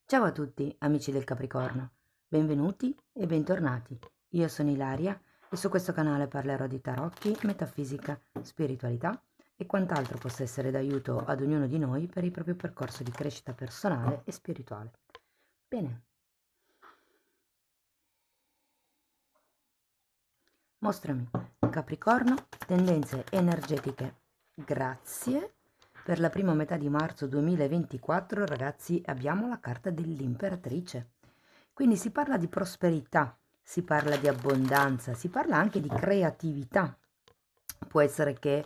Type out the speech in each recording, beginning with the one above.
Ciao a tutti, amici del Capricorno, benvenuti e bentornati. Io sono Ilaria e su questo canale parlerò di tarocchi, metafisica, spiritualità e quant'altro possa essere d'aiuto ad ognuno di noi per il proprio percorso di crescita personale e spirituale. Bene, mostrami, Capricorno, tendenze energetiche. Grazie. Per la prima metà di marzo 2024, ragazzi, abbiamo la carta dell'imperatrice. Quindi si parla di prosperità, si parla di abbondanza, si parla anche di creatività. Può essere che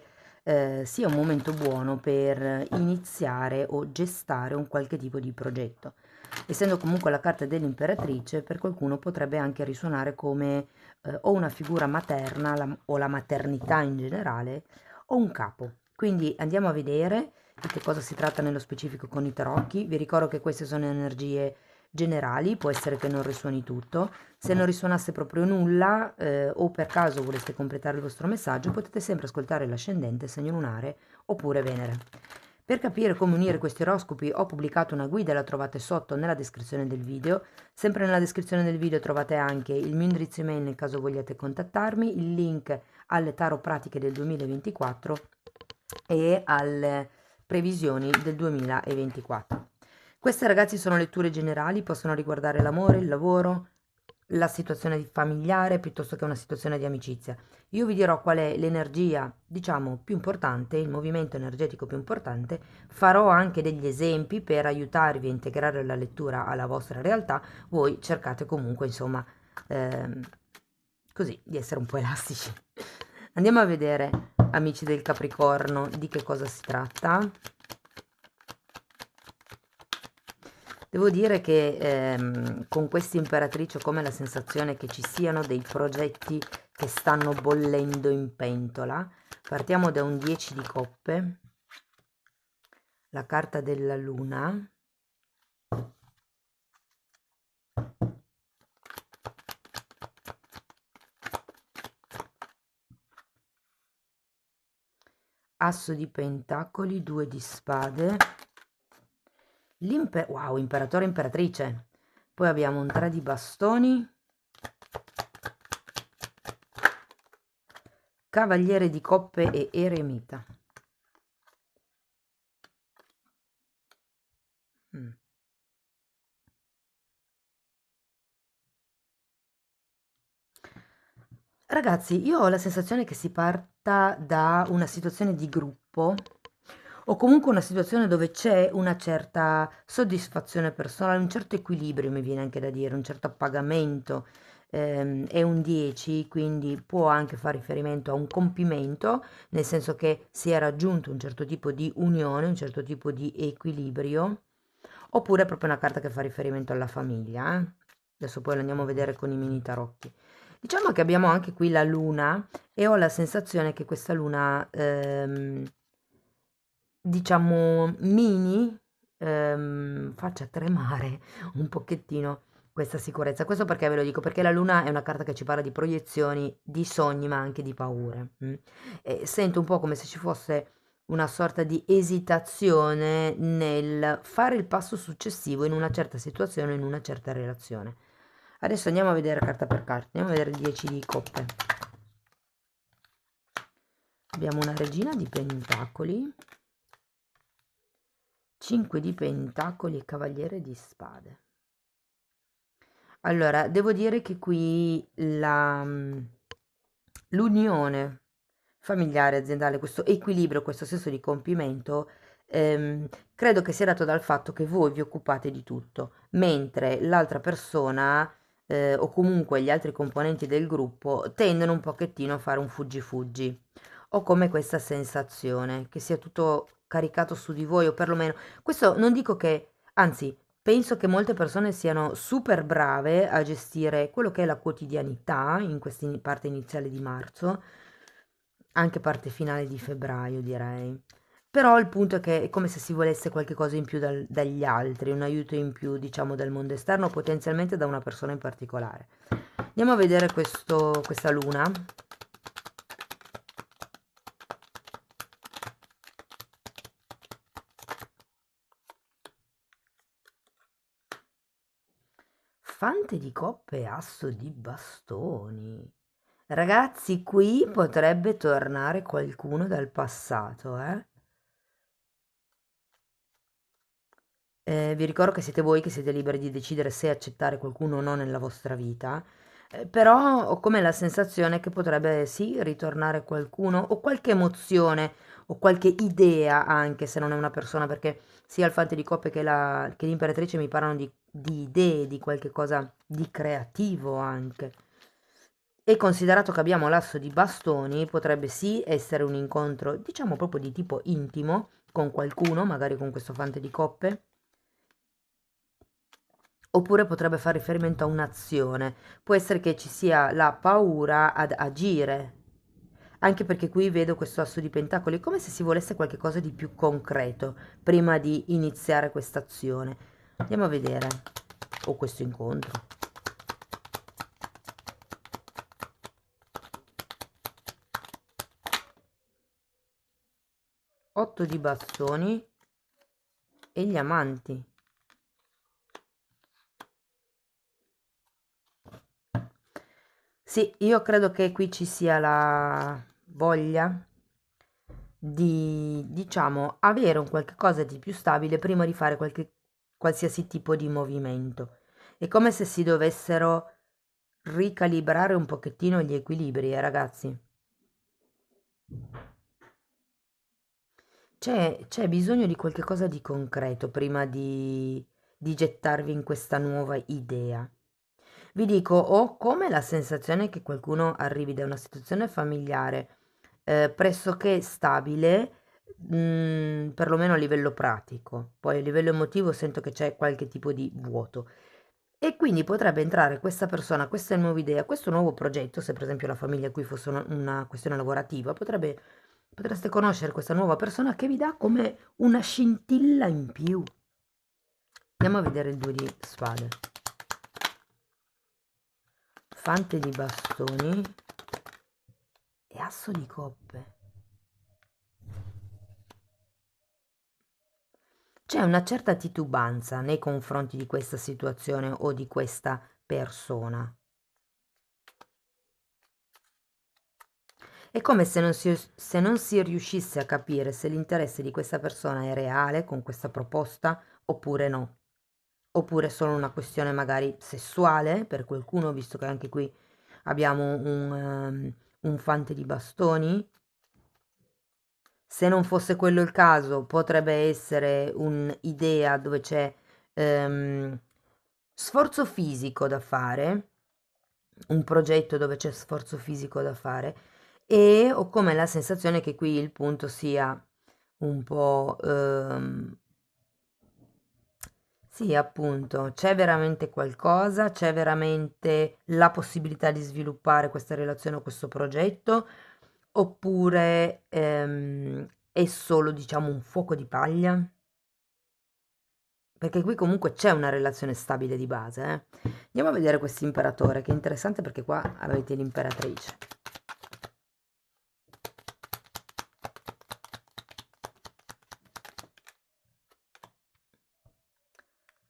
sia un momento buono per iniziare o gestare un qualche tipo di progetto. Essendo comunque la carta dell'imperatrice, per qualcuno potrebbe anche risuonare come o una figura materna o la maternità in generale o un capo. Quindi andiamo a vedere di che cosa si tratta nello specifico con i tarocchi. Vi ricordo che queste sono energie generali, può essere che non risuoni tutto. Se non risuonasse proprio nulla o per caso voleste completare il vostro messaggio, potete sempre ascoltare l'ascendente, segno lunare oppure Venere. Per capire come unire questi oroscopi ho pubblicato una guida, la trovate sotto nella descrizione del video. Sempre nella descrizione del video trovate anche il mio indirizzo email nel caso vogliate contattarmi, il link alle tarot pratiche del 2024 e alle previsioni del 2024. Queste, ragazzi, sono letture generali, possono riguardare l'amore, il lavoro, la situazione familiare piuttosto che una situazione di amicizia. Io vi dirò qual è l'energia, diciamo, più importante, il movimento energetico più importante. Farò anche degli esempi per aiutarvi a integrare la lettura alla vostra realtà. Voi cercate comunque, insomma, ehm, così, di essere un po' elastici. Andiamo a vedere, amici del Capricorno, di che cosa si tratta. Devo dire che con questa imperatrice ho come la sensazione che ci siano dei progetti che stanno bollendo in pentola. Partiamo da un 10 di coppe, la carta della luna, asso di pentacoli, 2 di spade, wow, imperatore e imperatrice. Poi abbiamo un 3 di bastoni, cavaliere di coppe e eremita. Mm. Ragazzi, io ho la sensazione che si parta da una situazione di gruppo o comunque una situazione dove c'è una certa soddisfazione personale, un certo equilibrio, mi viene anche da dire, un certo appagamento. È un 10, quindi può anche fare riferimento a un compimento, nel senso che si è raggiunto un certo tipo di unione, un certo tipo di equilibrio, oppure è proprio una carta che fa riferimento alla famiglia. Adesso poi lo andiamo a vedere con i mini tarocchi. Diciamo che abbiamo anche qui la luna e ho la sensazione che questa luna, diciamo, faccia tremare un pochettino questa sicurezza. Questo perché ve lo dico? Perché la luna è una carta che ci parla di proiezioni, di sogni, ma anche di paure. E sento un po' come se ci fosse una sorta di esitazione nel fare il passo successivo in una certa situazione, in una certa relazione. Adesso andiamo a vedere carta per carta, andiamo a vedere 10 di coppe. Abbiamo una regina di pentacoli, 5 di pentacoli e cavaliere di spade. Allora, devo dire che qui l'unione familiare, aziendale, questo equilibrio, questo senso di compimento, credo che sia dato dal fatto che voi vi occupate di tutto, mentre l'altra persona, o comunque gli altri componenti del gruppo, tendono un pochettino a fare un fuggi-fuggi. Ho come questa sensazione che sia tutto caricato su di voi, o perlomeno, questo non dico che, anzi, penso che molte persone siano super brave a gestire quello che è la quotidianità in questa parte iniziale di marzo, anche parte finale di febbraio, direi. Però il punto è che è come se si volesse qualche cosa in più dagli altri, un aiuto in più, diciamo, dal mondo esterno, potenzialmente da una persona in particolare. Andiamo a vedere questa luna. Fante di coppe e asso di bastoni. Ragazzi, qui potrebbe tornare qualcuno dal passato, eh? Vi ricordo che siete voi che siete liberi di decidere se accettare qualcuno o no nella vostra vita, però ho come la sensazione che potrebbe sì ritornare qualcuno o qualche emozione o qualche idea anche se non è una persona, perché sia il Fante di Coppe che l'Imperatrice mi parlano di idee, di qualche cosa di creativo anche. E considerato che abbiamo l'asso di bastoni, potrebbe sì essere un incontro, diciamo proprio di tipo intimo, con qualcuno, magari con questo Fante di Coppe, oppure potrebbe fare riferimento a un'azione. Può essere che ci sia la paura ad agire, anche perché qui vedo questo asso di pentacoli, come se si volesse qualche cosa di più concreto prima di iniziare questa azione. Andiamo a vedere, o questo incontro. 8 di bastoni e gli amanti. Sì, io credo che qui ci sia la voglia di, diciamo, avere un qualche cosa di più stabile prima di fare qualsiasi tipo di movimento. È come se si dovessero ricalibrare un pochettino gli equilibri, ragazzi. C'è bisogno di qualche cosa di concreto prima di gettarvi in questa nuova idea. Vi dico, ho come la sensazione che qualcuno arrivi da una situazione familiare pressoché stabile, perlomeno a livello pratico. Poi a livello emotivo sento che c'è qualche tipo di vuoto. E quindi potrebbe entrare questa persona, questa nuova idea, questo nuovo progetto, se per esempio la famiglia qui fosse una questione lavorativa, potreste conoscere questa nuova persona che vi dà come una scintilla in più. Andiamo a vedere il 2 di spade. Fante di bastoni e asso di coppe. C'è una certa titubanza nei confronti di questa situazione o di questa persona. È come se non si riuscisse a capire se l'interesse di questa persona è reale con questa proposta oppure no. Oppure è solo una questione magari sessuale per qualcuno, visto che anche qui abbiamo un fante di bastoni. Se non fosse quello il caso, potrebbe essere un'idea dove c'è sforzo fisico da fare, un progetto dove c'è sforzo fisico da fare, e ho come la sensazione che qui il punto sia un po'... sì, appunto, c'è veramente qualcosa, c'è veramente la possibilità di sviluppare questa relazione o questo progetto, oppure è solo, diciamo, un fuoco di paglia? Perché qui comunque c'è una relazione stabile di base, eh. Andiamo a vedere questo imperatore, che è interessante perché qua avete l'imperatrice.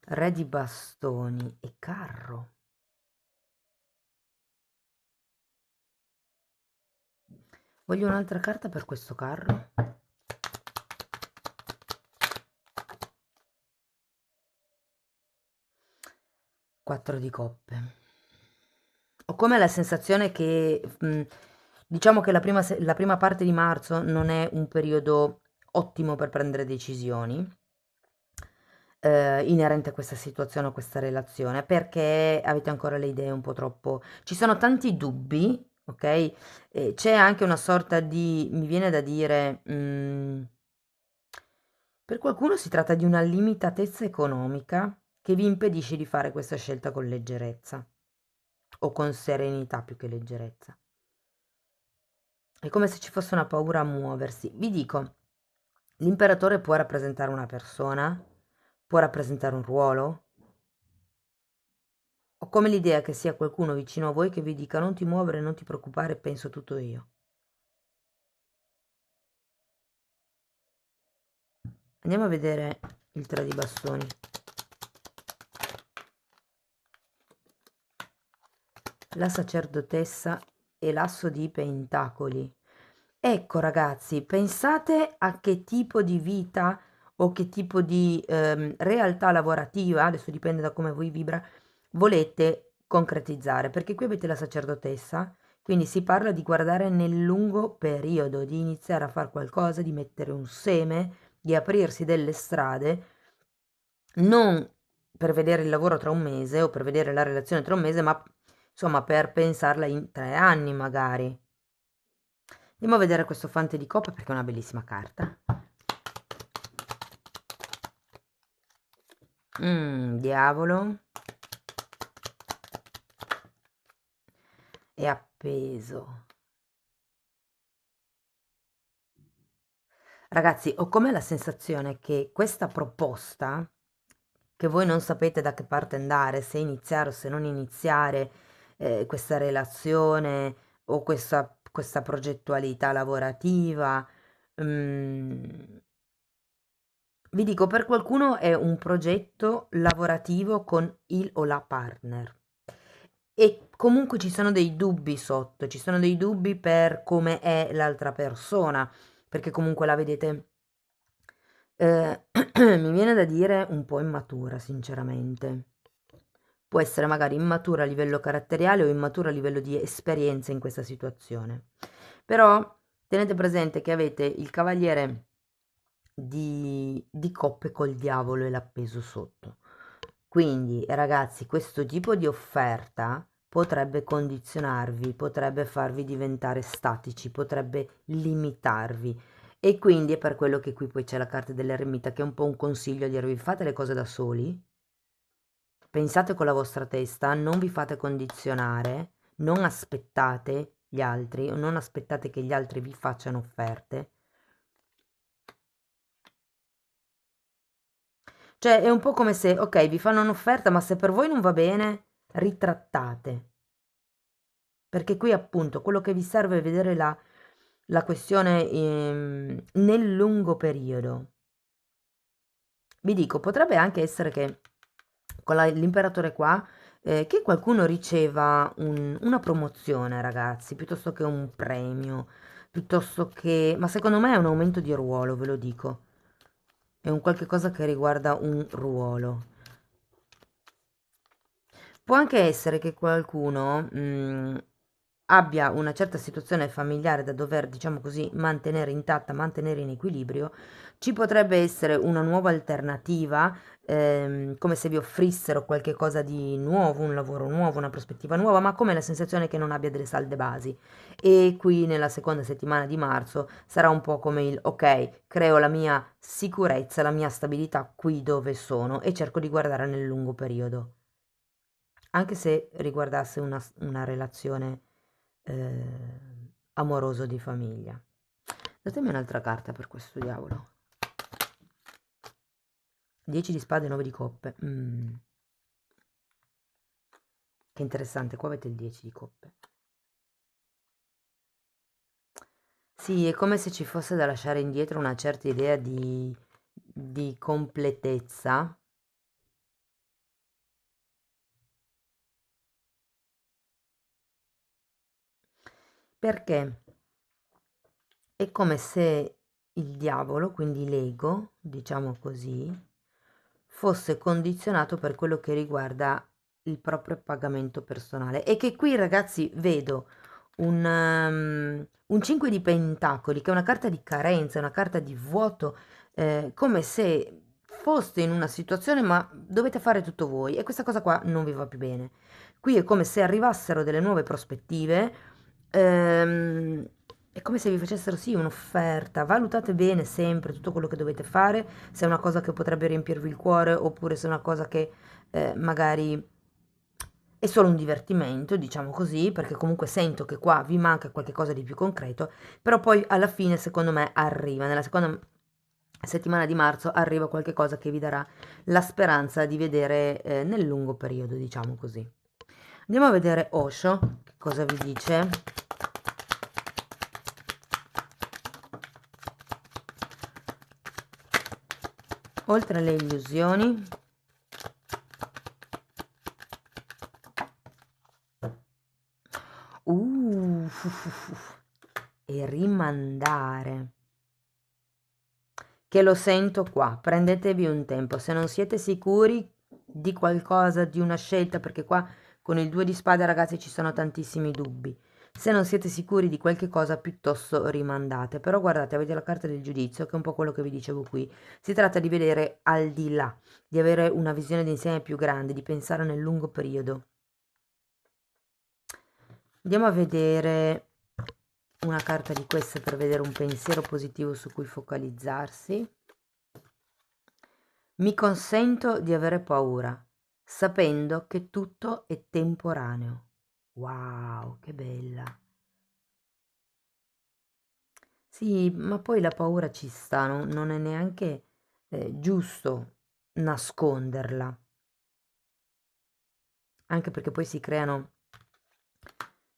Re di bastoni e carro. Voglio un'altra carta per questo carro. Quattro di coppe. Ho come la sensazione che, diciamo che la prima parte di marzo non è un periodo ottimo per prendere decisioni, inerente a questa situazione, a questa relazione, perché avete ancora le idee un po' troppo... Ci sono tanti dubbi, ok? C'è anche una sorta di, mi viene da dire, per qualcuno si tratta di una limitatezza economica che vi impedisce di fare questa scelta con leggerezza o con serenità più che leggerezza. È come se ci fosse una paura a muoversi. Vi dico, l'imperatore può rappresentare una persona, può rappresentare un ruolo. Ho come l'idea che sia qualcuno vicino a voi che vi dica non ti muovere, non ti preoccupare, penso tutto io. Andiamo a vedere il 3 di bastoni. la sacerdotessa e l'asso di pentacoli. Ecco ragazzi, pensate a che tipo di vita o che tipo di realtà lavorativa, adesso dipende da come voi vibra, volete concretizzare, perché qui avete la sacerdotessa, quindi si parla di guardare nel lungo periodo, di iniziare a fare qualcosa, di mettere un seme, di aprirsi delle strade, non per vedere il lavoro tra un mese o per vedere la relazione tra un mese, ma insomma per pensarla in 3 anni magari. Andiamo a vedere questo fante di coppe perché è una bellissima carta. Diavolo. È appeso. Ragazzi, ho come la sensazione che questa proposta, che voi non sapete da che parte andare, se iniziare o se non iniziare questa relazione o questa progettualità lavorativa, vi dico, per qualcuno è un progetto lavorativo con il o la partner. E comunque ci sono dei dubbi sotto, ci sono dei dubbi per come è l'altra persona, perché comunque la vedete, mi viene da dire un po' immatura, sinceramente. Può essere magari immatura a livello caratteriale o immatura a livello di esperienza in questa situazione. Però tenete presente che avete il cavaliere di coppe col diavolo e l'appeso sotto. Quindi, ragazzi, questo tipo di offerta potrebbe condizionarvi, potrebbe farvi diventare statici, potrebbe limitarvi. E quindi è per quello che qui poi c'è la carta dell'eremita, che è un po' un consiglio a dirvi: fate le cose da soli, pensate con la vostra testa, non vi fate condizionare, non aspettate gli altri, o non aspettate che gli altri vi facciano offerte. Cioè è un po' come se, ok, vi fanno un'offerta, ma se per voi non va bene, ritrattate. Perché qui appunto quello che vi serve è vedere la questione nel lungo periodo. Vi dico, potrebbe anche essere che con l'imperatore qua, che qualcuno riceva una promozione, ragazzi, piuttosto che un premio, piuttosto che... Ma secondo me è un aumento di ruolo, ve lo dico. È un qualche cosa che riguarda un ruolo. Può anche essere che qualcuno abbia una certa situazione familiare da dover, diciamo così, mantenere intatta, mantenere in equilibrio. Ci potrebbe essere una nuova alternativa, come se vi offrissero qualche cosa di nuovo, un lavoro nuovo, una prospettiva nuova, ma come la sensazione che non abbia delle salde basi. E qui nella seconda settimana di marzo sarà un po' come il ok, creo la mia sicurezza, la mia stabilità qui dove sono e cerco di guardare nel lungo periodo. Anche se riguardasse una relazione amoroso di famiglia. Datemi un'altra carta per questo diavolo. 10 di spade e 9 di coppe. Che interessante, qua avete il 10 di coppe. Sì, è come se ci fosse da lasciare indietro una certa idea di completezza. Perché è come se il diavolo, quindi l'ego, diciamo così, fosse condizionato per quello che riguarda il proprio pagamento personale. E che qui, ragazzi, vedo un 5 di pentacoli, che è una carta di carenza, una carta di vuoto, come se foste in una situazione ma dovete fare tutto voi e questa cosa qua non vi va più bene. Qui è come se arrivassero delle nuove prospettive, è come se vi facessero sì un'offerta, valutate bene sempre tutto quello che dovete fare, se è una cosa che potrebbe riempirvi il cuore oppure se è una cosa che magari è solo un divertimento, diciamo così, perché comunque sento che qua vi manca qualche cosa di più concreto, però poi alla fine secondo me arriva, nella seconda settimana di marzo arriva qualche cosa che vi darà la speranza di vedere nel lungo periodo, diciamo così. Andiamo a vedere Osho, che cosa vi dice. Oltre alle illusioni, E rimandare. Che lo sento qua, prendetevi un tempo, se non siete sicuri di qualcosa, di una scelta, perché qua con il 2 di spade ragazzi ci sono tantissimi dubbi, se non siete sicuri di qualche cosa piuttosto rimandate, però guardate, avete la carta del giudizio che è un po' quello che vi dicevo qui, si tratta di vedere al di là, di avere una visione d'insieme più grande, di pensare nel lungo periodo. Andiamo a vedere una carta di queste per vedere un pensiero positivo su cui focalizzarsi. Mi consento di avere paura, sapendo che tutto è temporaneo. Wow, che bella. Sì, ma poi la paura ci sta, non è neanche giusto nasconderla, anche perché poi si creano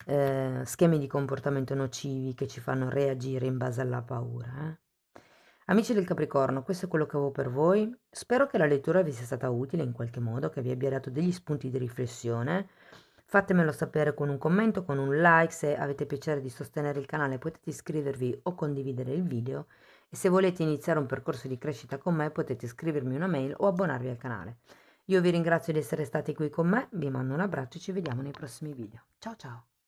schemi di comportamento nocivi che ci fanno reagire in base alla paura. Amici del Capricorno, questo è quello che avevo per voi. Spero che la lettura vi sia stata utile in qualche modo, che vi abbia dato degli spunti di riflessione. Fatemelo sapere con un commento, con un like. Se avete piacere di sostenere il canale potete iscrivervi o condividere il video. E se volete iniziare un percorso di crescita con me potete scrivermi una mail o abbonarvi al canale. Io vi ringrazio di essere stati qui con me, vi mando un abbraccio e ci vediamo nei prossimi video. Ciao ciao!